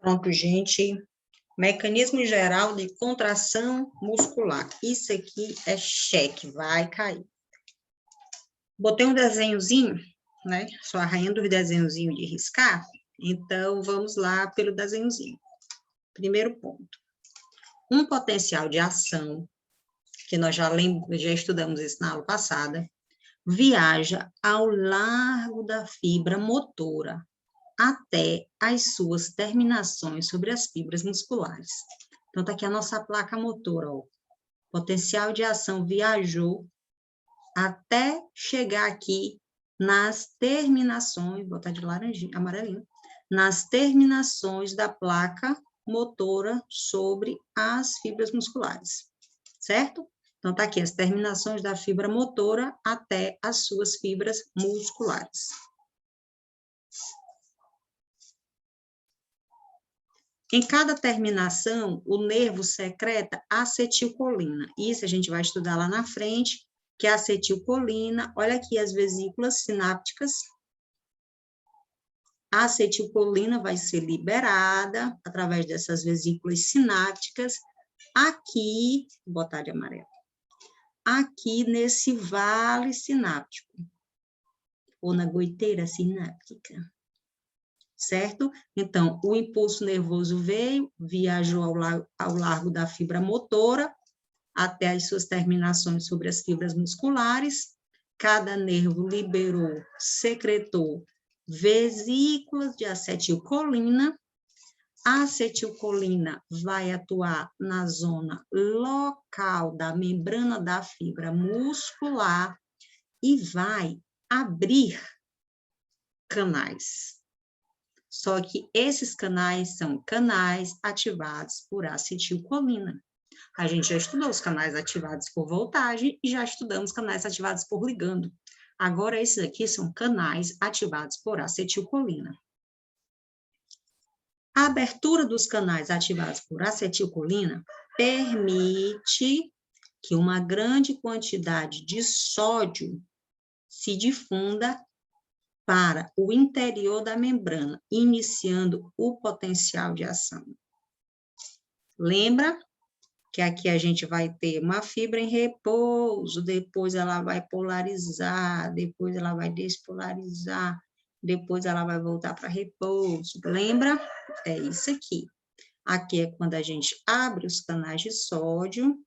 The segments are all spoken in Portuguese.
Pronto, gente. Mecanismo geral de contração muscular. Isso aqui é cheque, vai cair. Botei um desenhozinho, né? Sou a rainha do desenhozinho de riscar. Então, vamos lá pelo desenhozinho. Primeiro ponto. Um potencial de ação, que nós já estudamos isso na aula passada, viaja ao largo da fibra motora, até as suas terminações sobre as fibras musculares. Então, tá aqui a nossa placa motora, ó. Potencial de ação viajou até chegar aqui nas terminações, vou botar de laranjinha, amarelinho, nas terminações da placa motora sobre as fibras musculares, certo? Então, tá aqui as terminações da fibra motora até as suas fibras musculares. Em cada terminação, o nervo secreta acetilcolina. Isso a gente vai estudar lá na frente, que é a acetilcolina. Olha aqui as vesículas sinápticas. A acetilcolina vai ser liberada através dessas vesículas sinápticas. Aqui, vou botar de amarelo. Aqui nesse vale sináptico, ou na goiteira sináptica. Certo? Então, o impulso nervoso veio, viajou ao largo da fibra motora, até as suas terminações sobre as fibras musculares, cada nervo liberou, secretou vesículas de acetilcolina, a acetilcolina vai atuar na zona local da membrana da fibra muscular e vai abrir canais. Só que esses canais são canais ativados por acetilcolina. A gente já estudou os canais ativados por voltagem e já estudamos canais ativados por ligando. Agora, esses aqui são canais ativados por acetilcolina. A abertura dos canais ativados por acetilcolina permite que uma grande quantidade de sódio se difunda para o interior da membrana, iniciando o potencial de ação. Lembra que aqui a gente vai ter uma fibra em repouso, depois ela vai polarizar, depois ela vai despolarizar, depois ela vai voltar para repouso. Lembra? É isso aqui. Aqui é quando a gente abre os canais de sódio,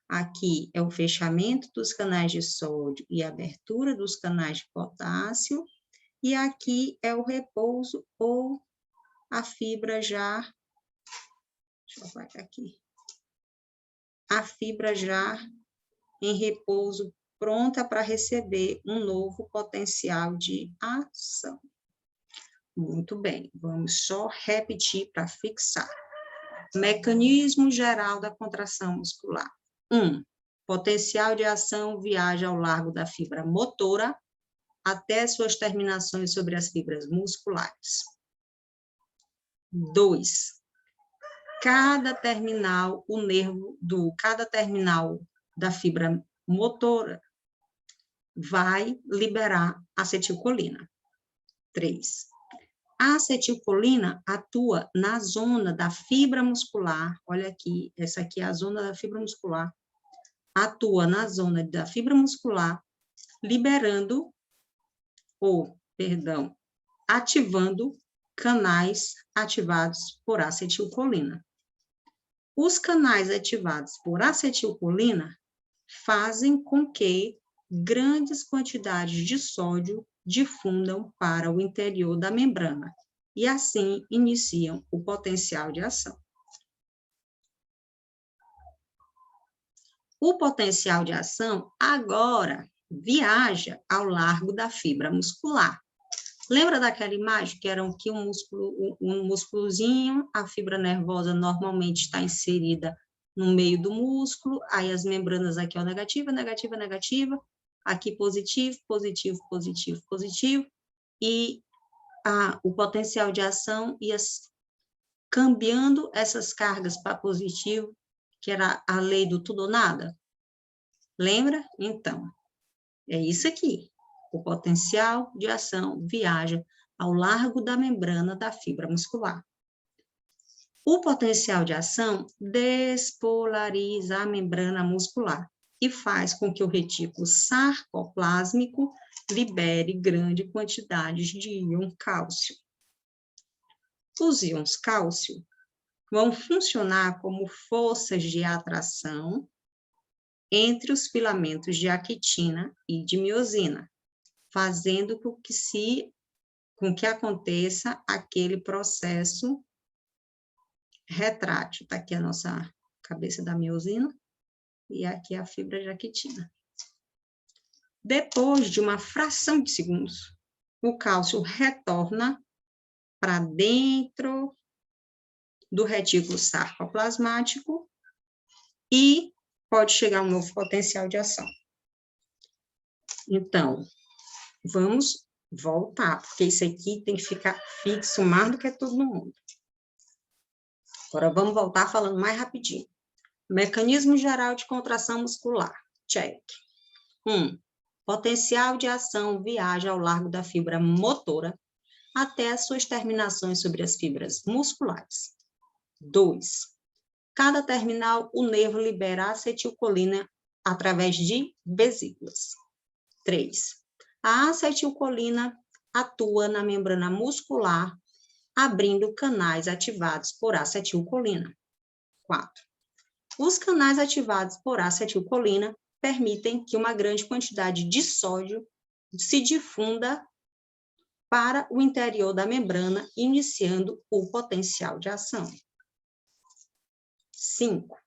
aqui é o fechamento dos canais de sódio e a abertura dos canais de potássio, e aqui é o repouso ou a fibra já, deixa eu apagar aqui, a fibra já em repouso, pronta para receber um novo potencial de ação. Muito bem, vamos só repetir para fixar. Mecanismo geral da contração muscular. 1. Potencial de ação viaja ao largo da fibra motora, até suas terminações sobre as fibras musculares. 2. Cada terminal da fibra motora vai liberar acetilcolina. 3. A acetilcolina atua na zona da fibra muscular, olha aqui, essa aqui é a zona da fibra muscular, atua na zona da fibra muscular, ativando canais ativados por acetilcolina. Os canais ativados por acetilcolina fazem com que grandes quantidades de sódio difundam para o interior da membrana e assim iniciam o potencial de ação. O potencial de ação agora viaja ao largo da fibra muscular. Lembra daquela imagem que era aqui um músculozinho, a fibra nervosa normalmente está inserida no meio do músculo, aí as membranas aqui, ó, negativa, negativa, negativa, aqui positivo, positivo, positivo, positivo, e o potencial de ação ia cambiando essas cargas para positivo, que era a lei do tudo ou nada. Lembra? Então, é isso aqui. O potencial de ação viaja ao largo da membrana da fibra muscular. O potencial de ação despolariza a membrana muscular e faz com que o retículo sarcoplásmico libere grande quantidade de íon cálcio. Os íons cálcio vão funcionar como forças de atração entre os filamentos de actina e de miosina, fazendo com que aconteça aquele processo retrátil. Está aqui a nossa cabeça da miosina e aqui a fibra de actina. Depois de uma fração de segundos, o cálcio retorna para dentro do retículo sarcoplasmático e pode chegar a um novo potencial de ação. Então, vamos voltar, porque isso aqui tem que ficar fixo mais do que todo mundo. Agora, vamos voltar falando mais rapidinho. Mecanismo geral de contração muscular. Check. 1. Potencial de ação viaja ao largo da fibra motora até as suas terminações sobre as fibras musculares. 2. Cada terminal, o nervo libera acetilcolina através de vesículas. 3. A acetilcolina atua na membrana muscular, abrindo canais ativados por acetilcolina. 4. Os canais ativados por acetilcolina permitem que uma grande quantidade de sódio se difunda para o interior da membrana, iniciando o potencial de ação. 5.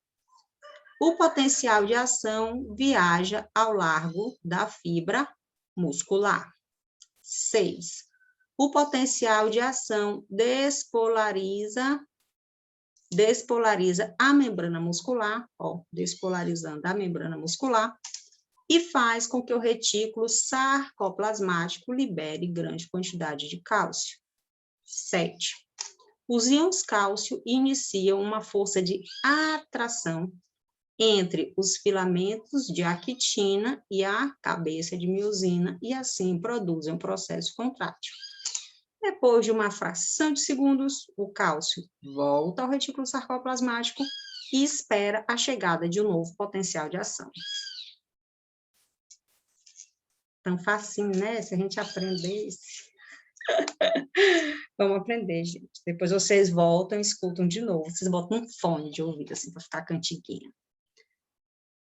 O potencial de ação viaja ao largo da fibra muscular. 6. O potencial de ação despolariza a membrana muscular, despolarizando a membrana muscular, e faz com que o retículo sarcoplasmático libere grande quantidade de cálcio. 7. Os íons cálcio iniciam uma força de atração entre os filamentos de actina e a cabeça de miosina, e assim produzem um processo contrátil. Depois de uma fração de segundos, o cálcio volta ao retículo sarcoplasmático e espera a chegada de um novo potencial de ação. Tão facinho, né? Se a gente aprender isso. Vamos aprender, gente. Depois vocês voltam e escutam de novo. Vocês botam um fone de ouvido, assim, para ficar cantiguinha.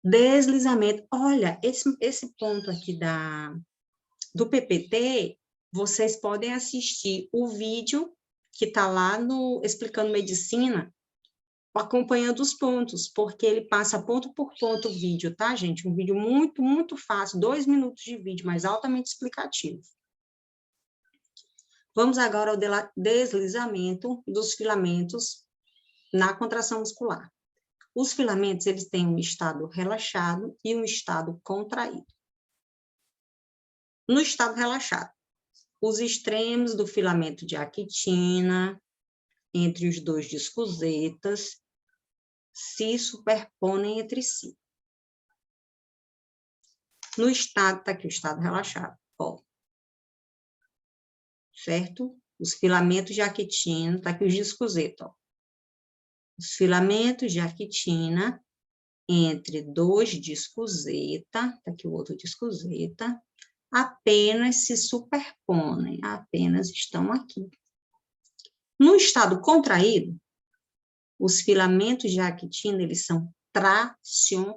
Deslizamento. Olha, esse ponto aqui do PPT, vocês podem assistir o vídeo que está lá no Explicando Medicina, acompanhando os pontos, porque ele passa ponto por ponto o vídeo, tá, gente? Um vídeo muito, muito fácil, 2 minutos de vídeo, mas altamente explicativo. Vamos agora ao deslizamento dos filamentos na contração muscular. Os filamentos, eles têm um estado relaxado e um estado contraído. No estado relaxado, os extremos do filamento de actina, entre os dois discos zetas, se superponem entre si. No estado, está aqui o estado relaxado, certo? Os filamentos de actina, está aqui os discos zeta, Os filamentos de actina entre dois discos zeta, está aqui o outro disco zeta, apenas se superponem, apenas estão aqui. No estado contraído, os filamentos de actina, eles são tracionados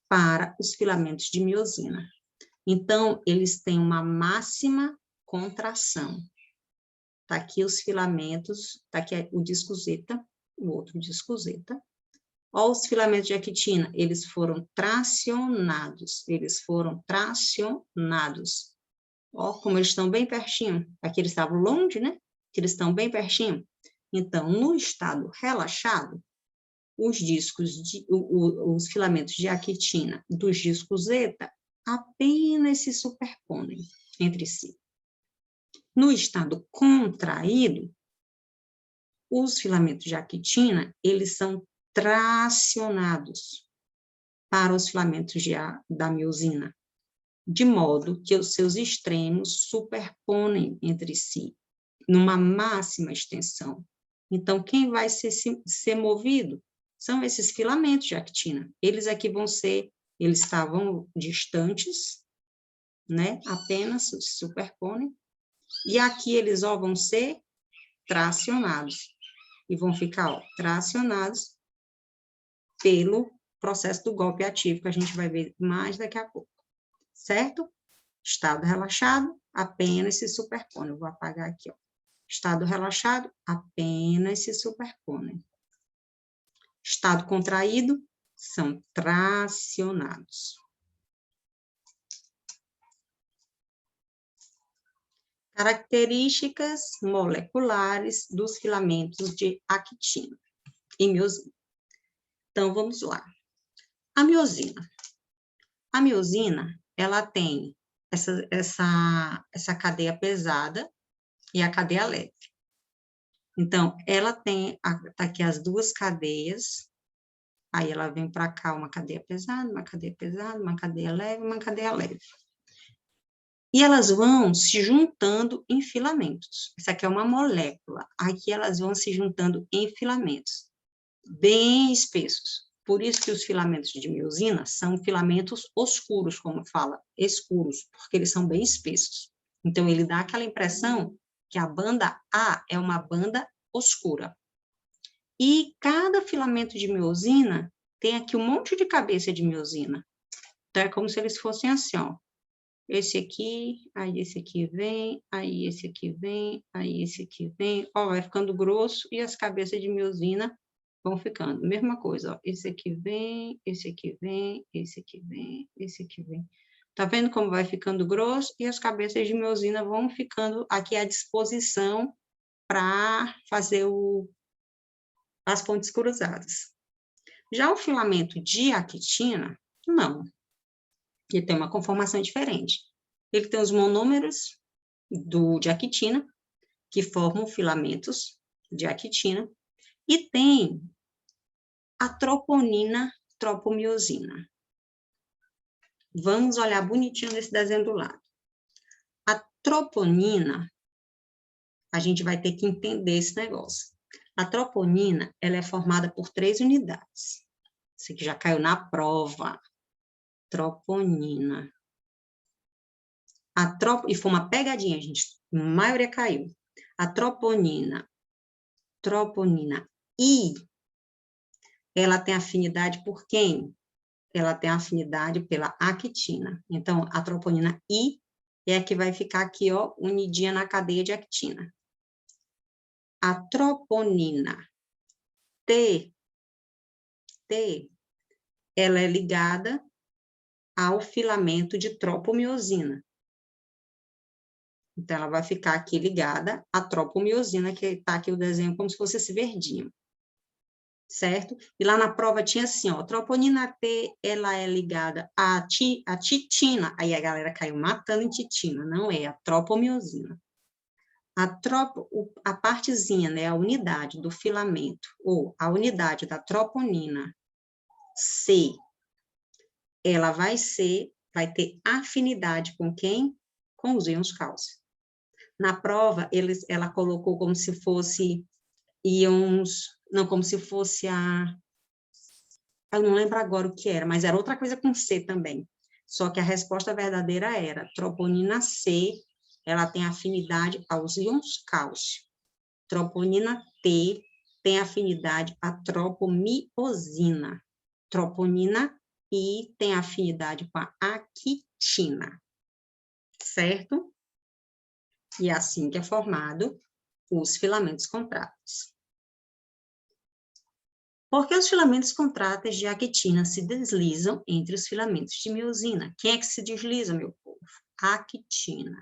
para os filamentos de miosina. Então, eles têm uma máxima contração. Está aqui os filamentos, está aqui o disco zeta, o outro disco zeta. Olha os filamentos de actina, eles foram tracionados, Ó, como eles estão bem pertinho. Aqui eles estavam longe, né? Aqui eles estão bem pertinho. Então, no estado relaxado, os filamentos de actina dos discos zeta apenas se superponem entre si. No estado contraído, os filamentos de actina, eles são tracionados para os filamentos da miosina, de modo que os seus extremos superponem entre si numa máxima extensão. Então, quem vai ser movido são esses filamentos de actina. Eles aqui eles estavam distantes, né? Apenas se superponem. E aqui eles, ó, vão ser tracionados. E vão ficar, ó, tracionados pelo processo do golpe ativo, que a gente vai ver mais daqui a pouco. Certo? Estado relaxado, apenas se superpõe. Eu vou apagar aqui, ó. Estado relaxado, apenas se superpõem. Estado contraído, são tracionados. Características moleculares dos filamentos de actina e miosina. Então, vamos lá. A miosina. A miosina, ela tem essa cadeia pesada e a cadeia leve. Então, ela tem aqui as duas cadeias, aí ela vem para cá uma cadeia pesada, uma cadeia pesada, uma cadeia leve, uma cadeia leve. E elas vão se juntando em filamentos. Essa aqui é uma molécula, aqui elas vão se juntando em filamentos, bem espessos. Por isso que os filamentos de miosina são filamentos oscuros, como fala, escuros, porque eles são bem espessos. Então, ele dá aquela impressão que a banda A é uma banda oscura. E cada filamento de miosina tem aqui um monte de cabeça de miosina. Então, é como se eles fossem assim, ó. Esse aqui, aí esse aqui vem, aí esse aqui vem, aí esse aqui vem. Ó, vai ficando grosso e as cabeças de miosina vão ficando. Mesma coisa, ó. Esse aqui vem, esse aqui vem, esse aqui vem, esse aqui vem. Tá vendo como vai ficando grosso? E as cabeças de miosina vão ficando aqui à disposição para fazer as pontes cruzadas. Já o filamento de actina, não. Ele tem uma conformação diferente. Ele tem os monômeros de actina, que formam filamentos de actina, e tem a troponina, tropomiosina. Vamos olhar bonitinho nesse desenho do lado. A troponina, a gente vai ter que entender esse negócio. A troponina, ela é formada por 3 unidades. Isso aqui já caiu na prova. Troponina. E foi uma pegadinha, gente. A maioria caiu. A troponina I, ela tem afinidade por quem? Ela tem afinidade pela actina. Então, a troponina I é a que vai ficar aqui, ó, unidinha na cadeia de actina. A troponina T, ela é ligada ao filamento de tropomiosina. Então, ela vai ficar aqui ligada à tropomiosina, que está aqui o desenho como se fosse esse verdinho. Certo? E lá na prova tinha assim, ó, troponina T, ela é ligada à titina. Aí a galera caiu matando em titina, não é, a tropomiosina. A partezinha, né, a unidade do filamento, ou a unidade da troponina C, ela vai ter afinidade com quem? Com os íons cálcio. Na prova, ela colocou como se fosse íons, não, como se fosse eu não lembro agora o que era, mas era outra coisa com C também. Só que a resposta verdadeira era troponina C, ela tem afinidade aos íons cálcio. Troponina T tem afinidade à tropomiosina. Troponina I tem afinidade com a actina. Certo? E é assim que é formado os filamentos contráteis. Porque os filamentos contráteis de actina se deslizam entre os filamentos de miosina. Quem é que se desliza, meu povo? A actina.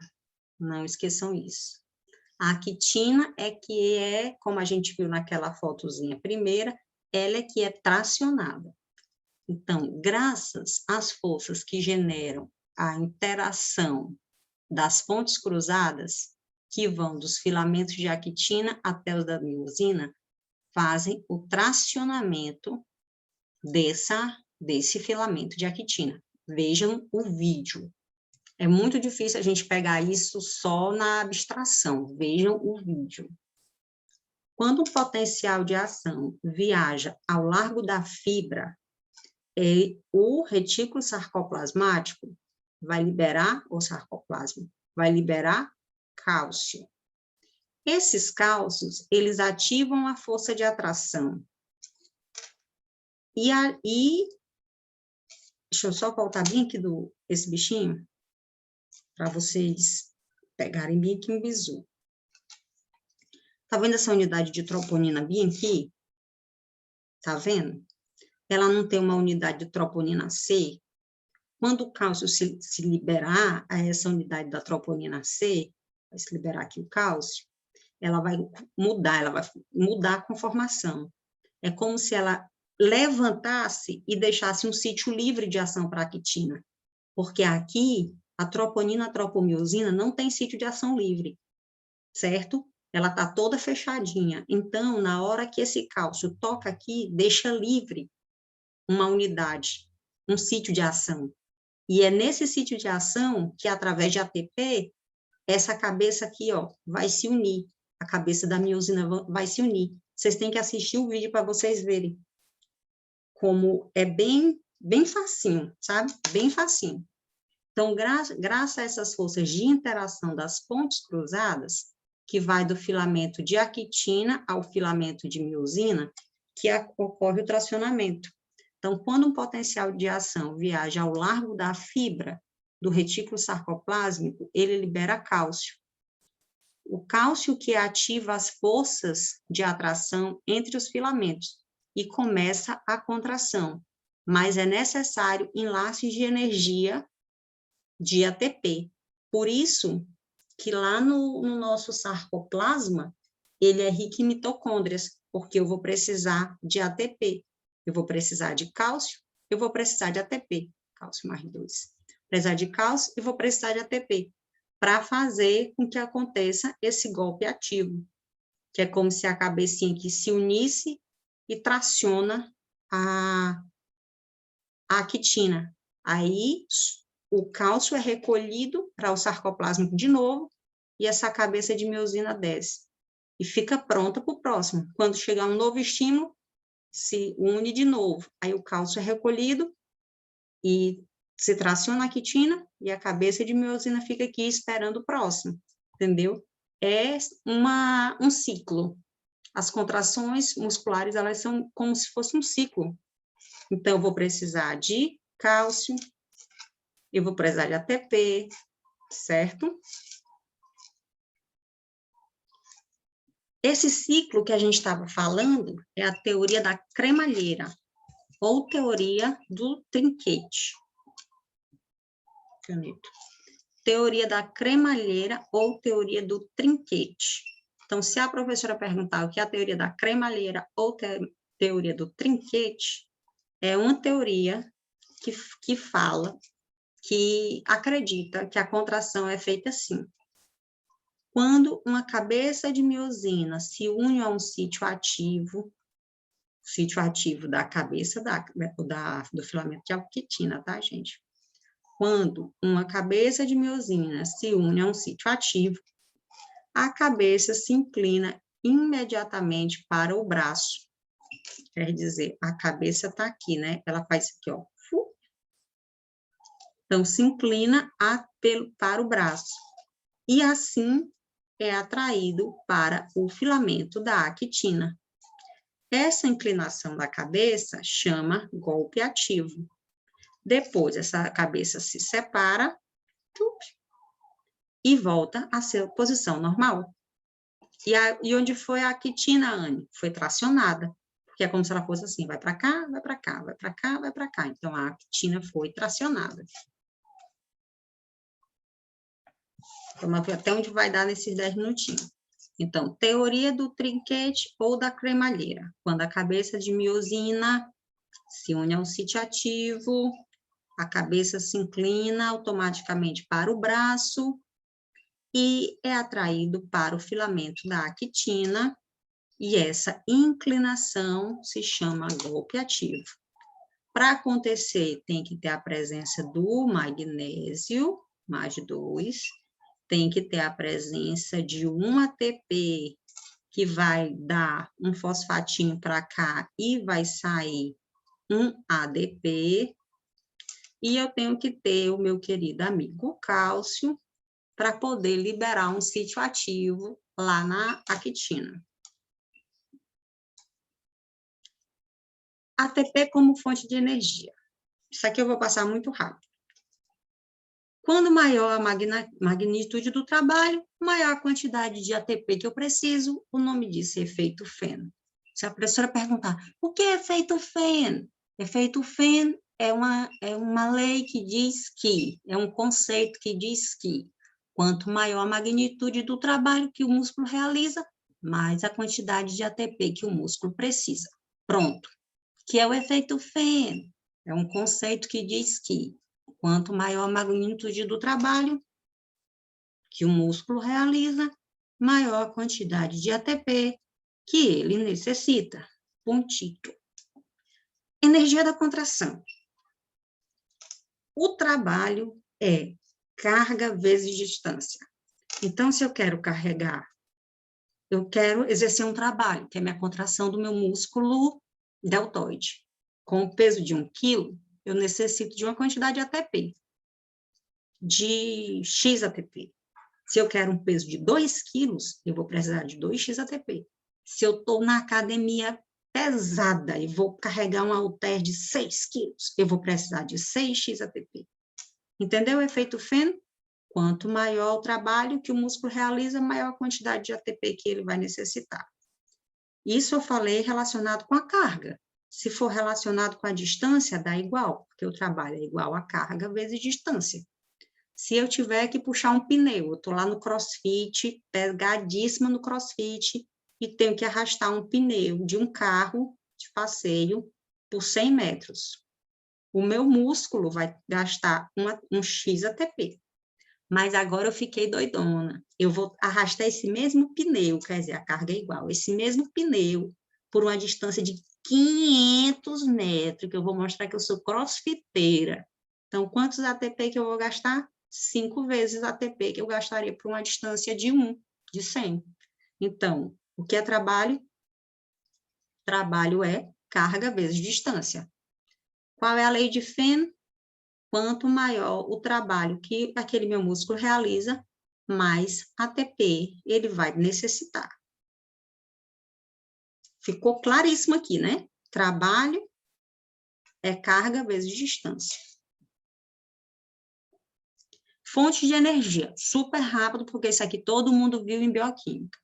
Não esqueçam isso. A actina como a gente viu naquela fotozinha primeira, ela é que é tracionada. Então, graças às forças que generam a interação das pontes cruzadas, que vão dos filamentos de actina até os da miosina, fazem o tracionamento desse filamento de actina. Vejam o vídeo. É muito difícil a gente pegar isso só na abstração. Vejam o vídeo. Quando o potencial de ação viaja ao largo da fibra, o retículo sarcoplasmático vai liberar, o sarcoplasma, vai liberar cálcio. Esses cálcios, eles ativam a força de atração. Deixa eu só voltar bem aqui esse bichinho, para vocês pegarem bem aqui um bizu. Tá vendo essa unidade de troponina bem aqui? Tá vendo? Ela não tem uma unidade de troponina C. Quando o cálcio se liberar a essa unidade da troponina C, vai se liberar aqui o cálcio, ela vai mudar a conformação. É como se ela levantasse e deixasse um sítio livre de ação para a quitina. Porque aqui, a troponina, a tropomiosina não tem sítio de ação livre, certo? Ela está toda fechadinha. Então, na hora que esse cálcio toca aqui, deixa livre uma unidade, um sítio de ação. E é nesse sítio de ação que, através de ATP, essa cabeça aqui, ó, vai se unir. A cabeça da miosina vai se unir. Vocês têm que assistir o vídeo para vocês verem como é bem facinho, sabe? Bem facinho. Então, graças a essas forças de interação das pontes cruzadas, que vai do filamento de actina ao filamento de miosina, que ocorre o tracionamento. Então, quando um potencial de ação viaja ao largo da fibra do retículo sarcoplásmico, ele libera cálcio. O cálcio que ativa as forças de atração entre os filamentos e começa a contração, mas é necessário enlaces de energia de ATP. Por isso que lá no nosso sarcoplasma, ele é rico em mitocôndrias, porque eu vou precisar de ATP. Eu vou precisar de cálcio, eu vou precisar de ATP, cálcio mais 2. Precisar de cálcio e vou precisar de ATP, para fazer com que aconteça esse golpe ativo, que é como se a cabecinha aqui se unisse e traciona a quitina. Aí, o cálcio é recolhido para o sarcoplasma de novo, e essa cabeça de miosina desce. E fica pronta para o próximo. Quando chegar um novo estímulo, se une de novo. Aí o cálcio é recolhido e se traciona a quitina, e a cabeça de miosina fica aqui esperando o próximo. Entendeu? É um ciclo. As contrações musculares, elas são como se fosse um ciclo. Então, eu vou precisar de cálcio, eu vou precisar de ATP, certo? Esse ciclo que a gente estava falando é a teoria da cremalheira, ou teoria do trinquete. Caneta. Teoria da cremalheira ou teoria do trinquete. Então, se a professora perguntar o que é a teoria da cremalheira ou teoria do trinquete, é uma teoria que fala, que acredita que a contração é feita assim. Quando uma cabeça de miosina se une a um sítio ativo da cabeça do filamento de actina, tá, gente? Quando uma cabeça de miosina se une a um sítio ativo, a cabeça se inclina imediatamente para o braço. Quer dizer, a cabeça está aqui, né? Ela faz isso aqui, ó. Então, se inclina para o braço. E assim é atraído para o filamento da actina. Essa inclinação da cabeça chama golpe ativo. Depois, essa cabeça se separa e volta a sua posição normal. E onde foi a actina, Anne? Foi tracionada, porque é como se ela fosse assim, vai para cá, vai para cá, vai para cá, vai para cá. Então, a actina foi tracionada. Vamos ver até onde vai dar nesses 10 minutinhos. Então, teoria do trinquete ou da cremalheira. Quando a cabeça de miosina se une ao sítio ativo, a cabeça se inclina automaticamente para o braço e é atraído para o filamento da actina, e essa inclinação se chama golpe ativo. Para acontecer, tem que ter a presença do magnésio, mais 2, tem que ter a presença de um ATP, que vai dar um fosfatinho para cá e vai sair um ADP, e eu tenho que ter o meu querido amigo cálcio para poder liberar um sítio ativo lá na actina. ATP como fonte de energia. Isso aqui eu vou passar muito rápido. Quando maior a magnitude do trabalho, maior a quantidade de ATP que eu preciso, o nome disso é efeito Fenn. Se a professora perguntar, o que é efeito Fenn? Efeito Fenn é uma lei que diz que, é um conceito que diz que, quanto maior a magnitude do trabalho que o músculo realiza, mais a quantidade de ATP que o músculo precisa. Pronto. Que é o efeito Fenn. É um conceito que diz que, quanto maior a magnitude do trabalho que o músculo realiza, maior a quantidade de ATP que ele necessita. Pontito. Energia da contração. O trabalho é carga vezes distância. Então, se eu quero carregar, eu quero exercer um trabalho, que é a minha contração do meu músculo deltoide. Com o peso de 1 quilo, eu necessito de uma quantidade de ATP, de X ATP. Se eu quero um peso de 2 quilos, eu vou precisar de 2X ATP. Se eu estou na academia pesada e vou carregar um halter de 6 quilos, eu vou precisar de 6X ATP. Entendeu o efeito Fenn? Quanto maior o trabalho que o músculo realiza, maior a quantidade de ATP que ele vai necessitar. Isso eu falei relacionado com a carga. Se for relacionado com a distância, dá igual, porque o trabalho é igual a carga vezes distância. Se eu tiver que puxar um pneu, eu estou lá no crossfit, pegadíssima no crossfit, e tenho que arrastar um pneu de um carro de passeio por 100 metros. O meu músculo vai gastar um X ATP. Mas agora eu fiquei doidona. Eu vou arrastar esse mesmo pneu, quer dizer, a carga é igual, esse mesmo pneu, por uma distância de 500 metros, que eu vou mostrar que eu sou crossfiteira. Então, quantos ATP que eu vou gastar? 5 vezes ATP que eu gastaria por uma distância de 100. Então, o que é trabalho? Trabalho é carga vezes distância. Qual é a lei de Fenn? Quanto maior o trabalho que aquele meu músculo realiza, mais ATP ele vai necessitar. Ficou claríssimo aqui, né? Trabalho é carga vezes distância. Fonte de energia, super rápido, porque isso aqui todo mundo viu em bioquímica.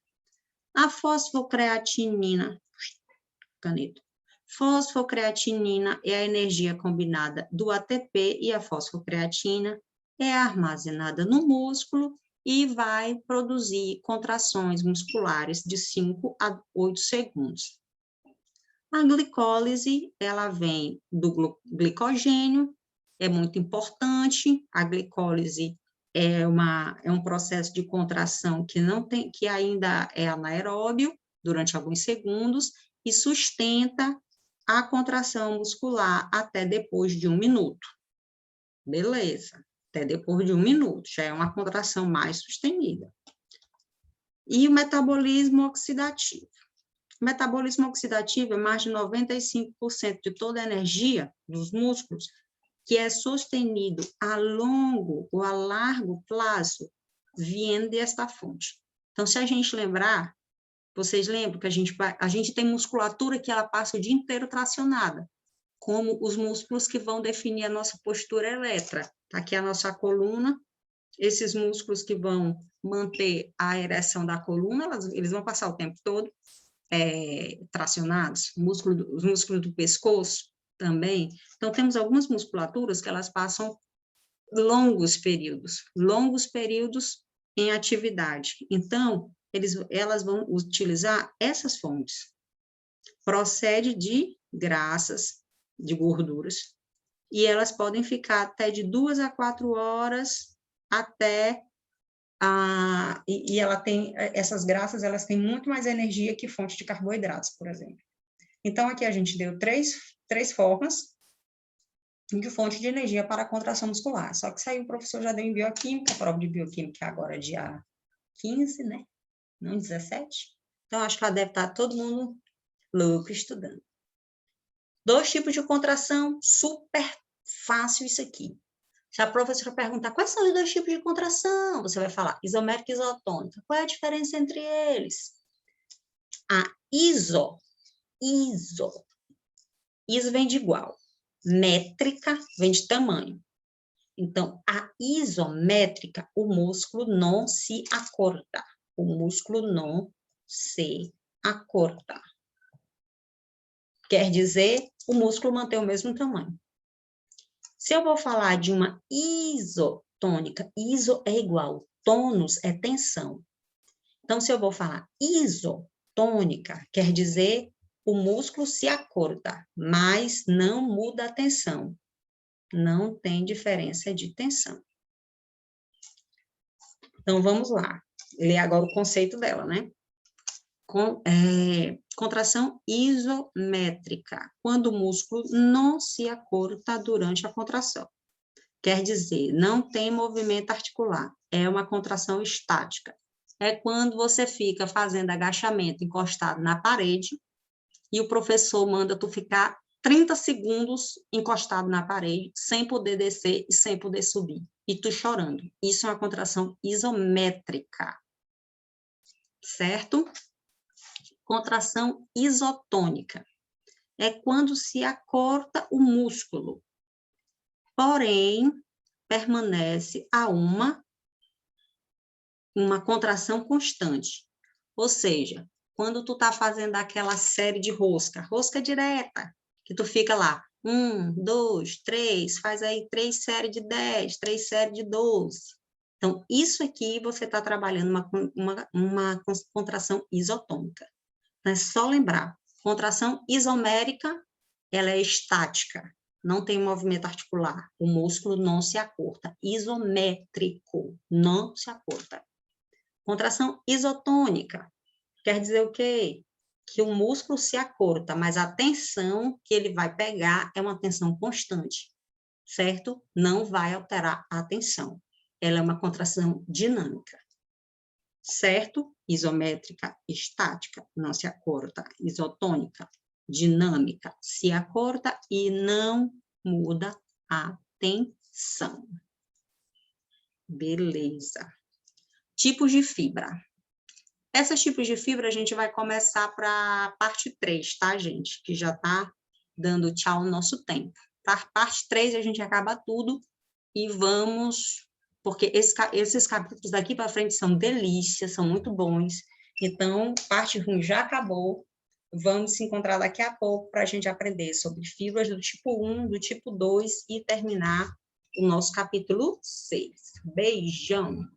A fosfocreatinina, caneta. Fosfocreatinina é a energia combinada do ATP e a fosfocreatina é armazenada no músculo e vai produzir contrações musculares de 5 a 8 segundos. A glicólise, ela vem do glicogênio, é muito importante. A glicólise é um processo de contração que ainda é anaeróbio durante alguns segundos e sustenta a contração muscular até depois de 1 minuto. Beleza, até depois de 1 minuto, já é uma contração mais sustenida. E o metabolismo oxidativo. O metabolismo oxidativo é mais de 95% de toda a energia dos músculos que é sustenido a longo ou a largo prazo vindo desta fonte. Então, se a gente lembrar, vocês lembram que a gente tem musculatura que ela passa o dia inteiro tracionada, como os músculos que vão definir a nossa postura eretra. Tá aqui a nossa coluna, esses músculos que vão manter a ereção da coluna, eles vão passar o tempo todo tracionados, os músculos do pescoço também. Então, temos algumas musculaturas que elas passam longos períodos em atividade. Então, elas vão utilizar essas fontes. Procede de graxas, de gorduras, e elas podem ficar até de 2 a 4 horas e ela tem, essas graxas, elas têm muito mais energia que fonte de carboidratos, por exemplo. Então, aqui a gente deu três formas de fonte de energia para a contração muscular. Só que isso aí o professor já deu em bioquímica, a prova de bioquímica agora é dia 15, né? Não 17. Então, acho que ela deve estar todo mundo louco estudando. 2 tipos de contração, super fácil isso aqui. Se a professora perguntar quais são os 2 tipos de contração, você vai falar isométrica e isotônica. Qual é a diferença entre eles? A iso vem de igual. Métrica vem de tamanho. Então, a isométrica, o músculo não se acorta. O músculo não se acorta. Quer dizer, o músculo mantém o mesmo tamanho. Se eu vou falar de uma isotônica, iso é igual, tônus é tensão. Então, se eu vou falar isotônica, quer dizer, o músculo se acorda, mas não muda a tensão. Não tem diferença de tensão. Então, vamos lá. Ler agora o conceito dela, né? Contração isométrica, quando o músculo não se acorta durante a contração. Quer dizer, não tem movimento articular. É uma contração estática. É quando você fica fazendo agachamento encostado na parede e o professor manda tu ficar 30 segundos encostado na parede, sem poder descer e sem poder subir. E tu chorando. Isso é uma contração isométrica. Certo? Contração isotônica. É quando se acorta o músculo. Porém, permanece a uma contração constante. Ou seja, quando tu tá fazendo aquela série de rosca direta, que tu fica lá, 1, 2, 3, faz aí 3 séries de 10, 3 séries de 12. Então, isso aqui você está trabalhando uma contração isotônica. Então, é só lembrar, contração isomérica, ela é estática, não tem movimento articular, o músculo não se acorta. Isométrico, não se acorta. Contração isotônica, quer dizer o quê? Que o músculo se acorta, mas a tensão que ele vai pegar é uma tensão constante, certo? Não vai alterar a tensão. Ela é uma contração dinâmica, certo? Isométrica, estática, não se acorta. Isotônica, dinâmica, se acorta e não muda a tensão. Beleza. Tipos de fibra. Esses tipos de fibra a gente vai começar para a parte 3, tá, gente? Que já está dando tchau no nosso tempo. Para parte 3 a gente acaba tudo e vamos... Porque esses capítulos daqui para frente são delícias, são muito bons. Então, parte 1 já acabou. Vamos se encontrar daqui a pouco para a gente aprender sobre fibras do tipo 1, do tipo 2 e terminar o nosso capítulo 6. Beijão!